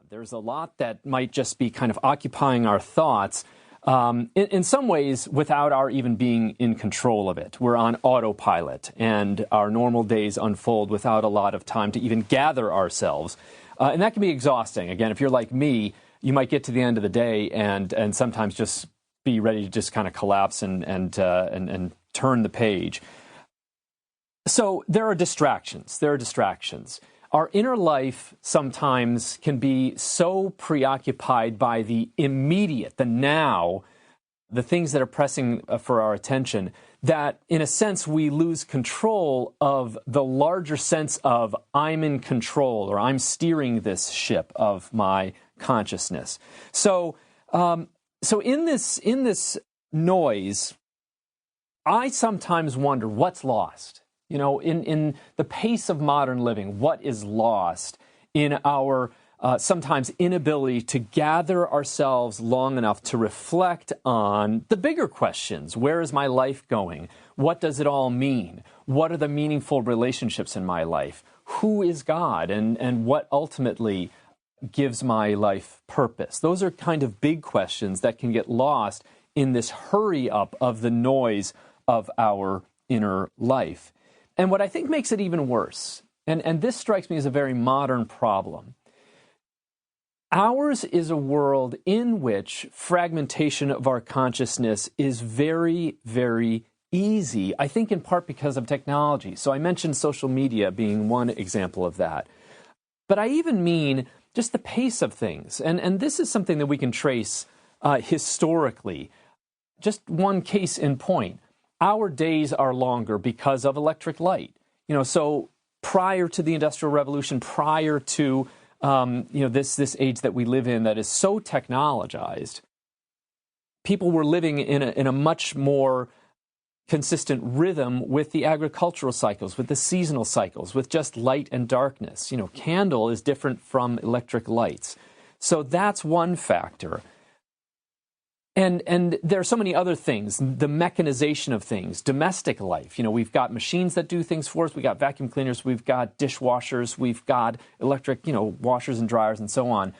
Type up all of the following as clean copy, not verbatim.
There's a lot that might just be kind of occupying our thoughts, in some ways without our even being in control of it. We're on autopilot, and our normal days unfold without a lot of time to even gather ourselves. And that can be exhausting. Again, if you're like me, you might get to the end of the day and sometimes just be ready to just kind of collapse and turn the page. So there are distractions. Our inner life sometimes can be so preoccupied by the immediate, the now, the things that are pressing for our attention, that in a sense we lose control of the larger sense of I'm in control, or I'm steering this ship of my consciousness. So in this noise, I sometimes wonder what's lost. You know, in the pace of modern living, what is lost in our sometimes inability to gather ourselves long enough to reflect on the bigger questions? Where is my life going? What does it all mean? What are the meaningful relationships in my life? Who is God? And what ultimately gives my life purpose? Those are kind of big questions that can get lost in this hurry up of the noise of our inner life. And what I think makes it even worse, and this strikes me as a very modern problem, ours is a world in which fragmentation of our consciousness is very, very easy, I think in part because of technology. So I mentioned social media being one example of that. But I even mean just the pace of things. And this is something that we can trace historically. Just one case in point. Our days are longer because of electric light. You know, so prior to the Industrial Revolution, prior to this age that we live in that is so technologized, people were living in a much more consistent rhythm with the agricultural cycles, with the seasonal cycles, with just light and darkness. You know, candle is different from electric lights. So that's one factor. And there are so many other things, the mechanization of things, domestic life. You know, we've got machines that do things for us. We've got vacuum cleaners. We've got dishwashers. We've got electric, washers and dryers and so on.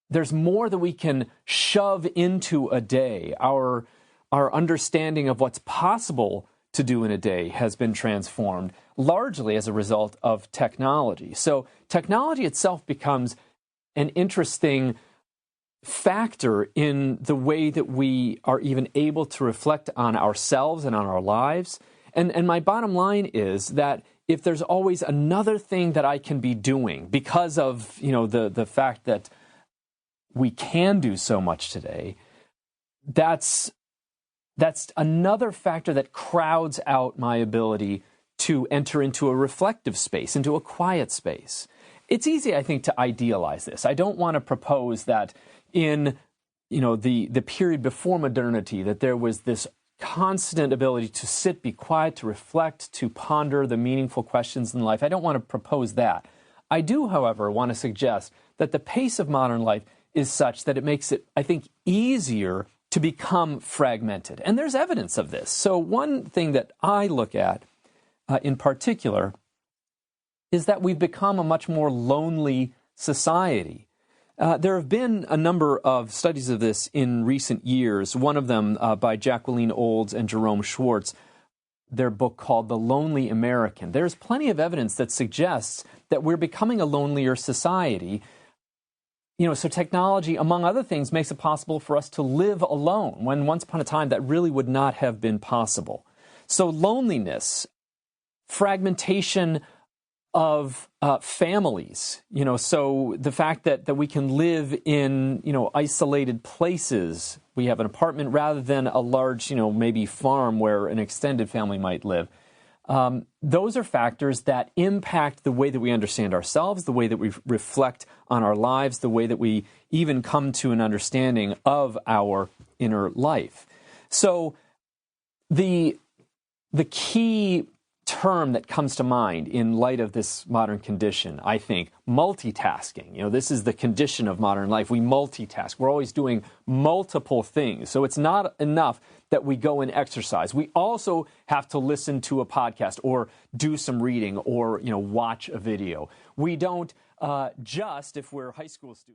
There's more that we can shove into a day. Our understanding of what's possible to do in a day has been transformed largely as a result of technology. So technology itself becomes an interesting factor in the way that we are even able to reflect on ourselves and on our lives. And my bottom line is that if there's always another thing that I can be doing because of, the fact that we can do so much today, that's another factor that crowds out my ability to enter into a reflective space, into a quiet space. It's easy, I think, to idealize this. I don't want to propose that in the period before modernity that there was this constant ability to sit, be quiet, to reflect, to ponder the meaningful questions in life. I don't want to propose that. I do, however, want to suggest that the pace of modern life is such that it makes it, I think, easier to become fragmented. And there's evidence of this. So one thing that I look at in particular is that we've become a much more lonely society. There have been a number of studies of this in recent years, one of them by Jacqueline Olds and Jerome Schwartz, their book called The Lonely American. There's plenty of evidence that suggests that we're becoming a lonelier society. So technology, among other things, makes it possible for us to live alone, when once upon a time that really would not have been possible. So loneliness, fragmentation of families, so the fact that we can live in, isolated places. We have an apartment rather than a large, maybe farm where an extended family might live. Those are factors that impact the way that we understand ourselves, the way that we reflect on our lives, the way that we even come to an understanding of our inner life. So the key term that comes to mind in light of this modern condition, I think, multitasking. This is the condition of modern life. We multitask. We're always doing multiple things. So it's not enough that we go and exercise. We also have to listen to a podcast or do some reading or, watch a video. We don't just, if we're high school students.